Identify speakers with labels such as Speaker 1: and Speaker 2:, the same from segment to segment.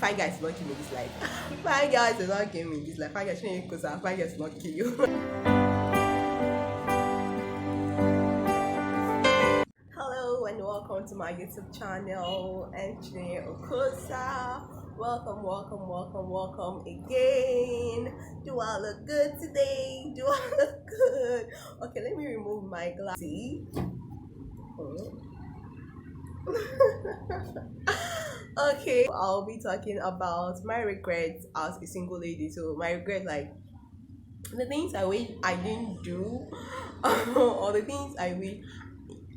Speaker 1: Fine guys not kill me this life. Fine guys will not kill me this life. Fine guys shouldn't because fine guys will not kill you. Hello and welcome to my YouTube channel, Engineer Okosa. Welcome, welcome, welcome, welcome again. Do I look good today? Do I look good? Okay, let me remove my glasses. Okay, I'll be talking about my regrets as a single lady. So my regret, like the things I wish I didn't do, or the things I wish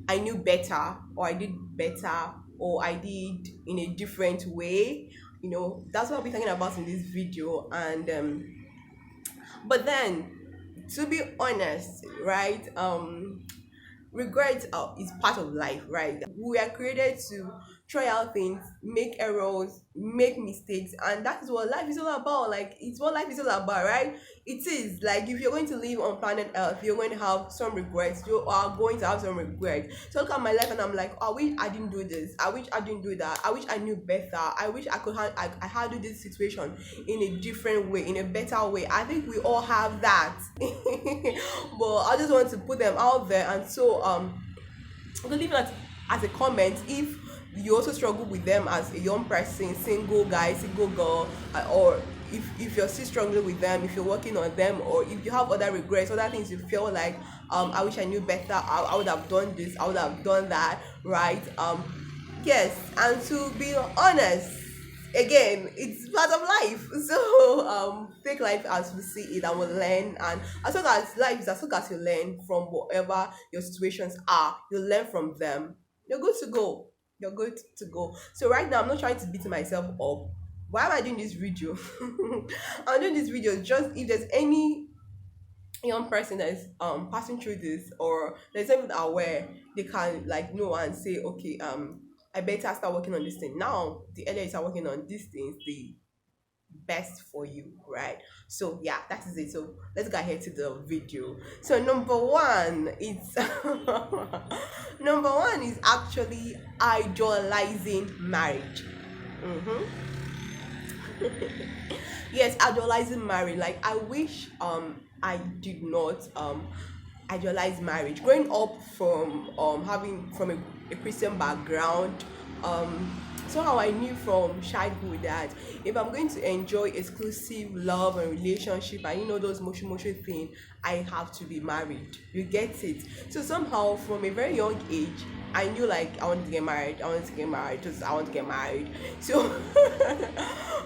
Speaker 1: I knew better, or I did better, or I did in a different way. That's what I'll be talking about in this video. And but then, to be honest, right? Regret is part of life, right? We are created to try out things, make errors, make mistakes, and that is what life is all about. Like, it's what life is all about, right? It is like, if you're going to live on planet Earth, you're going to have some regrets. You are going to have some regrets. So look at my life and I'm like, oh, I wish I didn't do this, I wish I didn't do that, I wish I knew better, I wish I could I handle this situation in a different way, in a better way. I think we all have that. But I just want to put them out there. And so I'm gonna leave that as a comment if you also struggle with them as a young person, single guy, single girl, or if you're still struggling with them, if you're working on them, or if you have other regrets, other things you feel like, I wish I knew better, I would have done this, I would have done that, right? Yes. And to be honest, again, it's part of life. So take life as we see it, and we'll learn. And as long as life is, as long as you learn from whatever your situations are, you learn from them, you're good to go. You're good to go. So right now, I'm not trying to beat myself up. Why am I doing this video? I'm doing this video just if there's any young person that is passing through this, or there's even aware, they can like know and say, okay, I better start working on this thing now. The earlier you start working on these things, the best for you, right? So yeah, that is it. So let's go ahead to the video. So number one is number one is actually idealizing marriage. Mm-hmm. Yes, idolizing marriage. Like, I wish I did not idealize marriage. Growing up from having from a Christian background, somehow I knew from childhood that if I'm going to enjoy exclusive love and relationship, and those mushy thing, I have to be married. You get it? So somehow from a very young age, I knew, like, I want to get married. I want to get married. Just I want to get married. So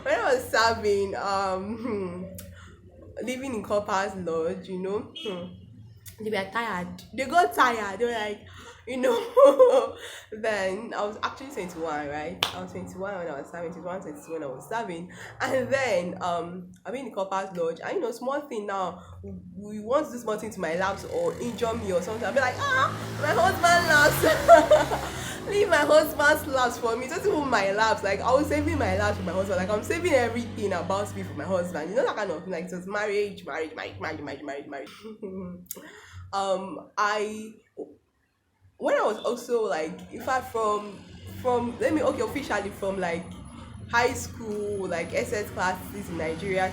Speaker 1: when I was serving, living in Corpus Lodge, they were tired. They got tired. They were like, then I was actually 21, right? I was 21 when I was serving, 21, 22 when I was serving. And then I'm in the Corpus Lodge, and small thing now, we want to do small thing to my laps or injure me or something. I'll be like, my husband laps. Leave my husband's laps for me. Just even my laps. Like, I was saving my laps for my husband. Like, I'm saving everything about me for my husband. That kind of thing. Like, it was marriage. I when I was also like, in fact, from let me okay officially from like high school, like SS classes in Nigeria,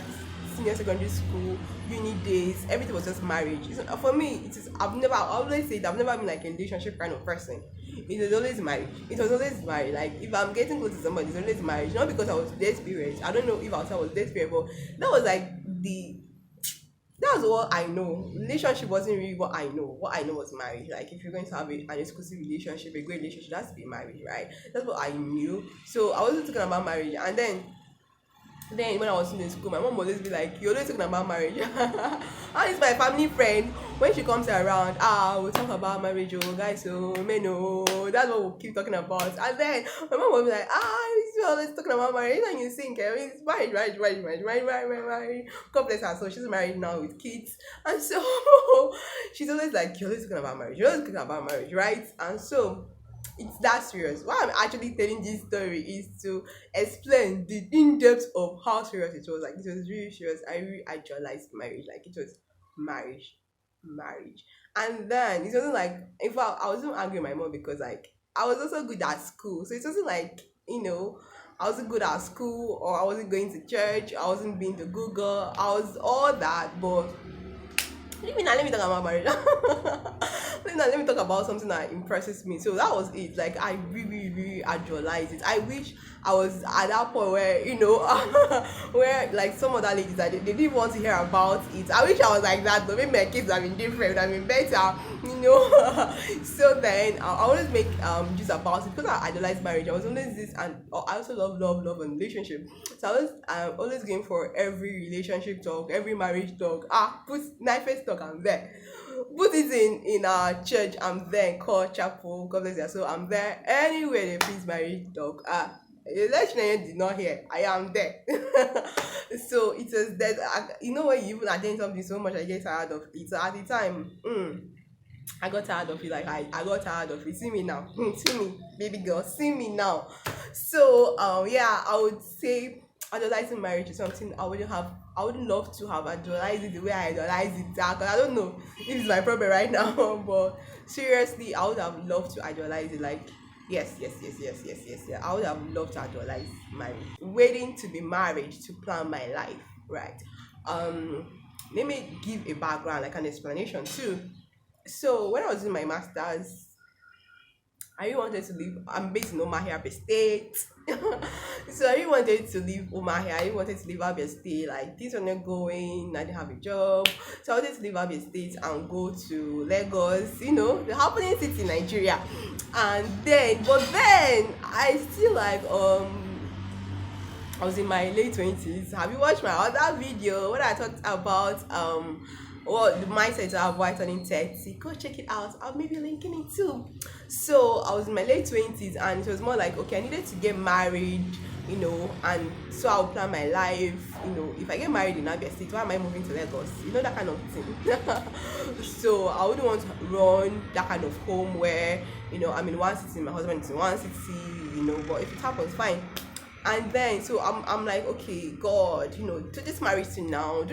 Speaker 1: senior secondary school, uni days, everything was just marriage. For me, it is. I always say that I've never been like a relationship kind of person. It was always marriage. It was always marriage. Like, if I'm getting close to somebody, it's always marriage. Not because I was desperate. I don't know if I was desperate, but that was like that's what I know. Relationship wasn't really what I know. What I know was marriage. Like, if you're going to have an exclusive relationship, a great relationship, that's to be married, right? That's what I knew. So I wasn't talking about marriage. And then when I was in school, my mom would always be like, you're always talking about marriage. And it's my family friend. When she comes around, we'll talk about marriage, oh guys, so men, oh, that's what we'll keep talking about. And then my mom will be like, you're always talking about marriage, and you think it's marriage. God bless her. So she's married now with kids. And so she's always like, you're always talking about marriage, right? And so it's that serious. Why I'm actually telling this story is to explain the in-depth of how serious it was. Like, it was really serious. I really idealized marriage. Like, it was marriage. And then it wasn't like, in fact, I wasn't angry with my mom because, like, I was also good at school. So it wasn't like, I wasn't good at school, or I wasn't going to church, I wasn't being to Google, I was all that, but let me talk about marriage. Let me talk about something that impresses me. So that was it. Like, I really, really idolize it. I wish I was at that point where, where like some other ladies that they didn't want to hear about it. I wish I was like that, though. Maybe my kids have been different, have been better, So then I always make just about it because I idolize marriage. I was always this, and I also love and relationship. So I'm always going for every relationship talk, every marriage talk. Put knife talk, I'm there. Put it in our church, I'm there. Call chapel, God bless you. So I'm there anywhere they please marriage talk. Election did not hear. I am there. So it was that, when you even attend something so much, I get tired of it. So at the time, I got tired of it. Like, I got tired of it. See me now. See me, baby girl. See me now. So yeah, I would say idolizing marriage is something I wouldn't love to have idolized it the way I idolize it. Because I don't know if it's my problem right now. But seriously, I would have loved to idolize it. Like, yes. Yeah. I would have loved to idolize marriage. Waiting to be married to plan my life, right? Let me give a background, like an explanation too. So when I was in my masters, I really wanted to leave. I'm based in Omahia State. So I really wanted to leave Omahia. I really wanted to leave Abia State. Like, things were not going. I didn't have a job. So I wanted to leave Abia State and go to Lagos, the happening city in Nigeria. But then I still like I was in my late 20s. Have you watched my other video when I talked about the mindset to avoid turning 30? Go check it out. I'll maybe linking it too. So I was in my late 20s, and it was more like, okay, I needed to get married, and so I'll plan my life. If I get married in Abia State, why am I moving to Lagos? That kind of thing. So I wouldn't want to run that kind of home where, I'm in one city, my husband is in one city, but if it happens, fine. And then so I'm like, okay, God, do this married to now,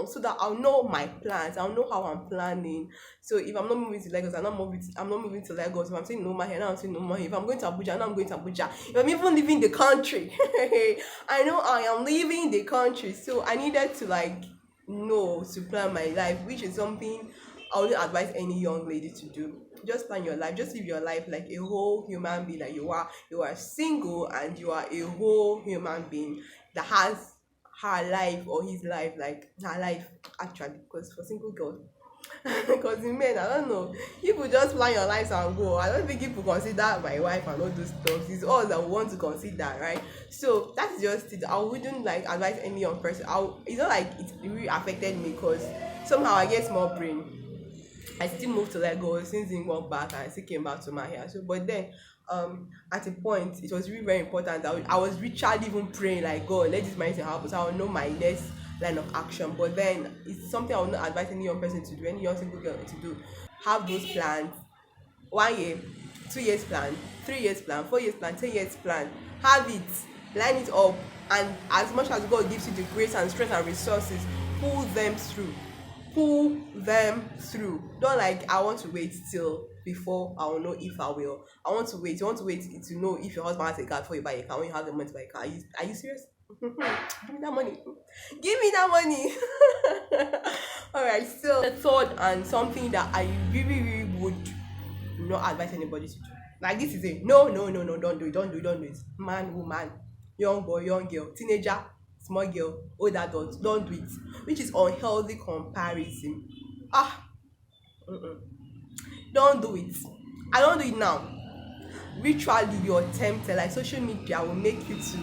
Speaker 1: so that I'll know my plans, I'll know how I'm planning. So if I'm not moving to Lagos, I'm not moving to Lagos. If I'm saying no more here, now I'm saying no more here. If I'm going to Abuja, now I'm going to Abuja. If I'm even leaving the country, I know I am leaving the country. So I needed to know to plan my life, which is something I would advise any young lady to do. Just plan your life. Just live your life like a whole human being. Like you are single, and you are a whole human being that has her life or his life, like her life actually. Because for single girls, because in men, I don't know. People just plan your lives and go. I don't think people consider my wife and all those stuff. It's all that we want to consider, right? So that's just it. I wouldn't advise any young person. It's not like it really affected me, because somehow I get small brain. I still moved to Lagos since didn't walk back, and I still came back to my hair. So, but then, at a point, it was really very important. I was literally even praying like, God, let this marriage happen, so I will know my next line of action. But then, it's something I would not advise any young person to do, any young single girl to do. Have those plans. 1 year, 2 years plan, 3 years plan, 4 years plan, 10 years plan. Have it, line it up, and as much as God gives you the grace and strength and resources, pull them through. Don't I want to wait till before I will know if I will. I want to wait. You want to wait to know if your husband has a car before you buy a car. When you have the money to buy a car, are you serious? Give me that money. All right. So the third, and something that I really would not advise anybody to do. Like, this is a no. Don't do it. Man, woman, young boy, young girl, teenager, small girl, old adult, don't do it. Which is unhealthy comparison. Don't do it. I don't do it now. Ritually, you're tempted. Like, social media will make you to,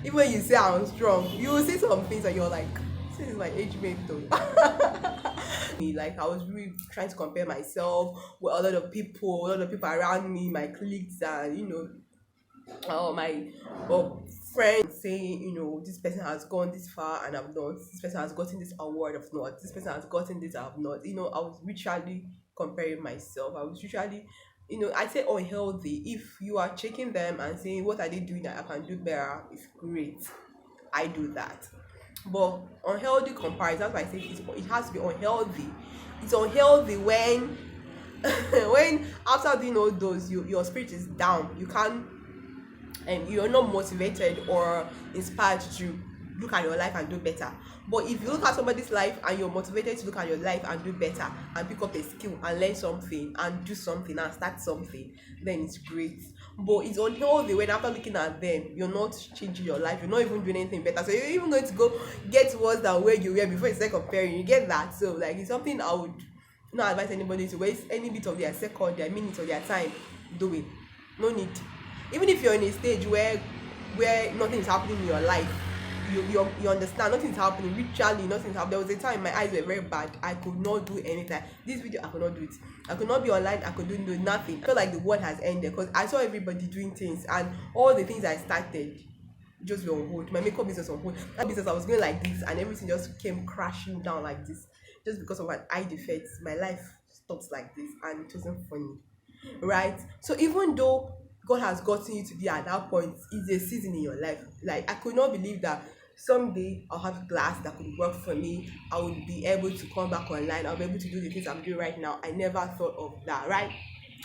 Speaker 1: even when you say I'm strong, you will say some things and you're like, this is my age mate though. Like, I was really trying to compare myself with a lot of people around me, my colleagues, and my friends saying, this person has gone this far and I've not. This person has gotten this award, I've not. This person has gotten this, I've not. I was literally comparing myself. I was literally, I say unhealthy. If you are checking them and saying, what are they doing that I can do better? It's great. I do that. But unhealthy comparison, that's why I say it has to be unhealthy. It's unhealthy when when after doing all those, your spirit is down. You can't and you're not motivated or inspired to look at your life and do better. But if you look at somebody's life and you're motivated to look at your life and do better and pick up a skill and learn something and do something and start something, then it's great. But it's unhealthy when after looking at them you're not changing your life, you're not even doing anything better, so you're even going to go get worse than where you were before you start comparing. You get that? So like, it's something I would not advise anybody to waste any bit of their second, their minute, or their time doing. No need. Even if you're in a stage where nothing is happening in your life, you understand nothing's happening, literally nothing's happening. There was a time my eyes were very bad, I could not do anything. This video, I could not do it, I could not be online, I could do nothing. I felt like the world has ended because I saw everybody doing things, and all the things I started just were on hold. My makeup business on hold, that business I was going like this, and everything just came crashing down like this just because of an eye defect. My life stops like this, and it wasn't funny, right? So even though God has gotten you to be at that point, it's a season in your life. Like, I could not believe that someday I'll have class that could work for me, I would be able to come back online, I'll be able to do the things I'm doing right now. I never thought of that, right?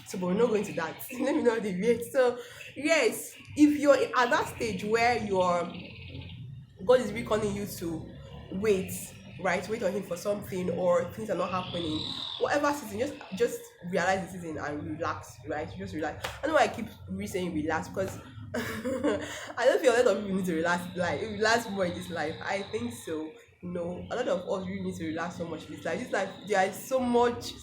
Speaker 1: So but we're not going to that. Let me not deviate. So yes, if you're at that stage where you're God is really calling you to wait, right? Wait on Him for something, or things are not happening. Whatever season, just realize the season and relax, right? Just relax. I know I keep saying relax because I don't feel a lot of people need to relax, like relax more in this life. I think so. A lot of us really need to relax so much in this life. This life, there is so much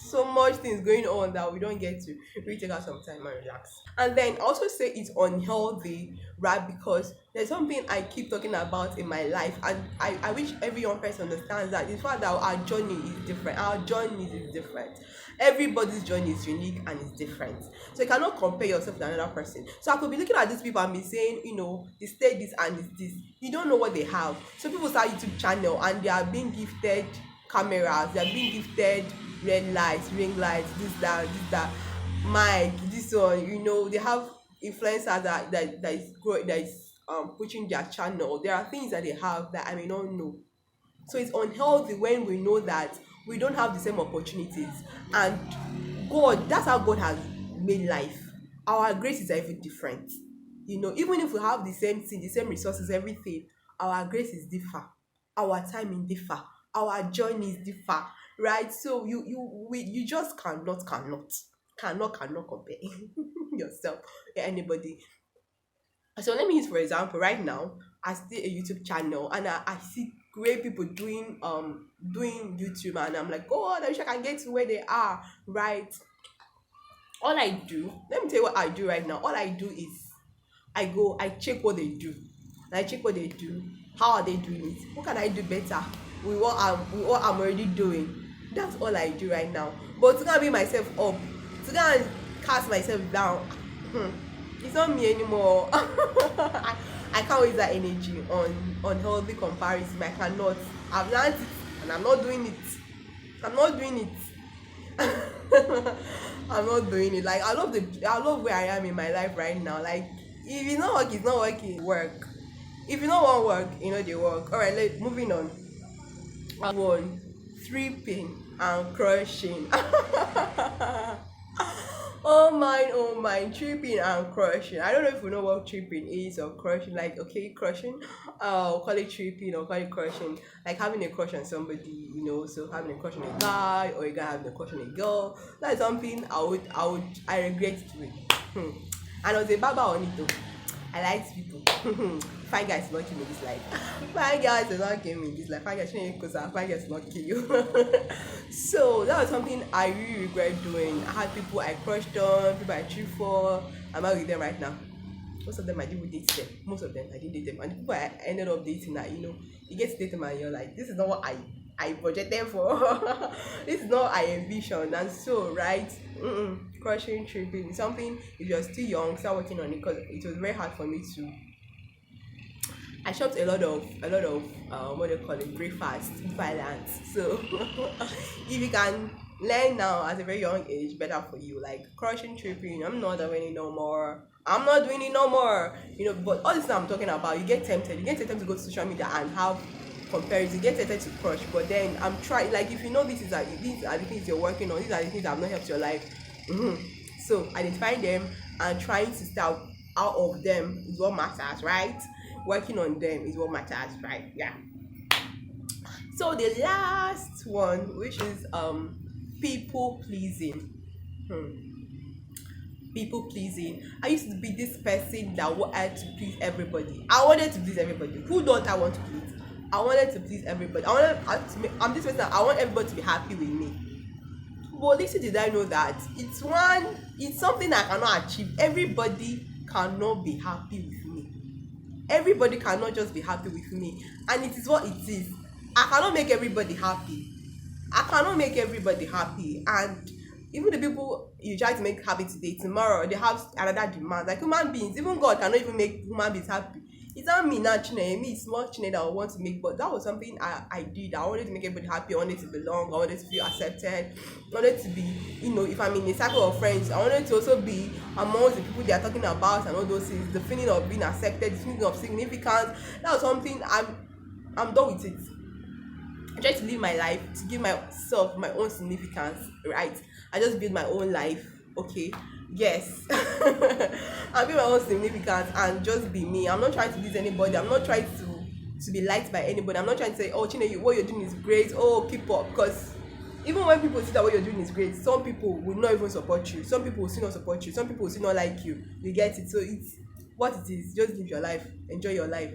Speaker 1: things going on that we don't get to really take out some time and relax. And then also say it's unhealthy, right? Because there's something I keep talking about in my life, and I wish every young person understands that the fact that our journey is different. Our journey is different. Everybody's journey is unique and it's different. So you cannot compare yourself to another person. So I could be looking at these people and be saying, this state this and this. You don't know what they have. So people start YouTube channel and they are being gifted cameras, they are being gifted red lights, ring lights, this, that, mic, this one, they have influencers that is pushing their channel. There are things that they have that I may not know. So it's unhealthy when we know that we don't have the same opportunities, and that's how God has made life. Our grace is even different. Even if we have the same thing, the same resources, everything, our grace is differ, our timing differ, our journeys differ, right? So you just cannot compare yourself with anybody. So let me use for example, right now I see a YouTube channel and I see great people doing YouTube, and I'm like, God, I wish I can get to where they are, right? All I do, let me tell you what I do right now. All I do is I check what they do. And I check what they do. How are they doing it? What can I do better with what I'm already doing? That's all I do right now. But to go and beat myself up, to go and cast myself down, it's not me anymore. I can't waste that energy on healthy comparison. I cannot. I've learned it and I'm not doing it. I'm not doing it. I'm not doing it. Like, I love where I am in my life right now. Like, if it's not work, it's not working. Work. If you don't want work, they work. Alright, moving on. One, tripping and crushing. Oh my, tripping and crushing. I don't know if you know what tripping is or crushing. Like, okay, crushing, call it tripping or call it crushing. Like having a crush on somebody, so having a crush on a guy, or a guy having a crush on a girl. That's something I regret doing. And I was a baba on it though. I like people. Fine guys not kill me this life. Fine guys do not kill me this life. Fine guys shouldn't because fine guys not kill you. So that was something I really regret doing. I had people I crushed on, people I cheered for. I'm out with them right now. Most of them I didn't date them. Most of them I didn't date them. And the people I ended up dating that, you get to date them and you're like, this is not what I budgeted for. This is not what I envisioned. And so, right, crushing, tripping, something. If you're still young, start working on it, because it was very hard for me to. I shopped a lot of what do you call it, breakfast violence. So if you can learn now at a very young age, better for you. Like crushing, tripping, I'm not doing it no more. But all this time I'm talking about, you get tempted to go to social media and have comparison, you get tempted to crush. But then I'm trying, like, if these are the things you're working on, these are the things that have not helped your life. So identifying them and trying to start out of them is what matters, right? Working on them is what matters, right? Yeah. So the last one, which is people pleasing. People pleasing. I used to be this person that wanted to please everybody. I wanted to please everybody. Who don't I want to please? I wanted to please everybody. I'm this person that I want everybody to be happy with me. But little did I know that it's something I cannot achieve. Everybody cannot be happy with me. Everybody cannot just be happy with me. And it is what it is. I cannot make everybody happy. I cannot make everybody happy. And even the people you try to make happy today, tomorrow they have another demand. Like human beings, even God cannot even make human beings happy. It's not me now, Chineke. Me, it's not Chineke that I want to make, but that was something I did. I wanted to make everybody happy. I wanted to belong. I wanted to feel accepted. I wanted to be, if I'm in a circle of friends, I wanted to also be amongst the people they are talking about and all those things. The feeling of being accepted, the feeling of significance. That was something I'm done with it. I try to live my life to give myself my own significance, right? I just build my own life, okay? Yes. I build my own significance and just be me. I'm not trying to please anybody. I'm not trying to be liked by anybody. I'm not trying to say, oh, Chine, what you're doing is great. Oh, people, because even when people see that what you're doing is great, some people will not even support you. Some people will still not support you. Some people will still not like you. You get it? So it's what it is. Just live your life. Enjoy your life.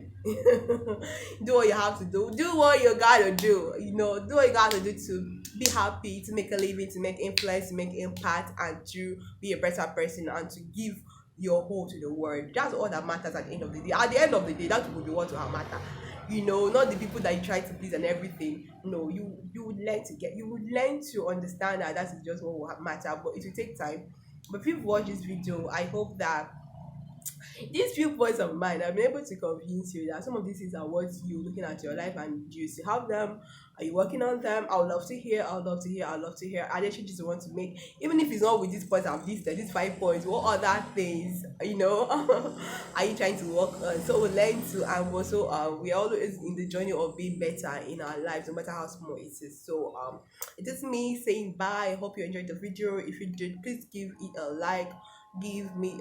Speaker 1: Do what you have to do. Do what you gotta do. Do what you gotta do to be happy, to make a living, to make influence, to make impact, and to be a better person and to give your whole to the world. That's all that matters at the end of the day. At the end of the day, that will be what will matter. Not the people that you try to please and everything. No, you would learn to understand that that is just what will matter, but it will take time. But if you've watched this video, I hope that these few points of mine I've been able to convince you that some of these things are worth you looking at your life, and you still have them. Are you working on them? I would love to hear. I would love to hear. I would love to hear. I actually just want to make, even if it's not with these points I've listed, these 5 points, what other things, are you trying to work on? So we learn to, and also we're always in the journey of being better in our lives, no matter how small it is. So it is me saying bye. I hope you enjoyed the video. If you did, please give it a like, give me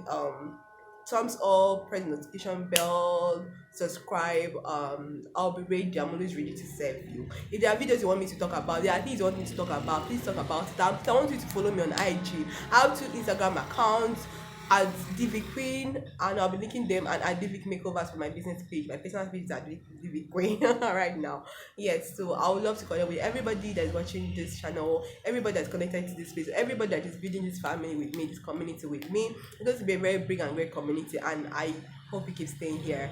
Speaker 1: thumbs up, press the notification bell, subscribe. I'll be ready. I'm always ready to serve you. If there are videos you want me to talk about, there are things you want me to talk about, please talk about it. I want you to follow me on IG. I have 2 Instagram accounts at Divi Queen, and I'll be linking them, and at Divi Makeovers for my business page. My personal page is at Divi Queen right now. Yes, so I would love to connect with everybody that's watching this channel, everybody that's connected to this space, everybody that is building this family with me, this community with me. It's going to be a very big and great community, and I hope you keep staying here.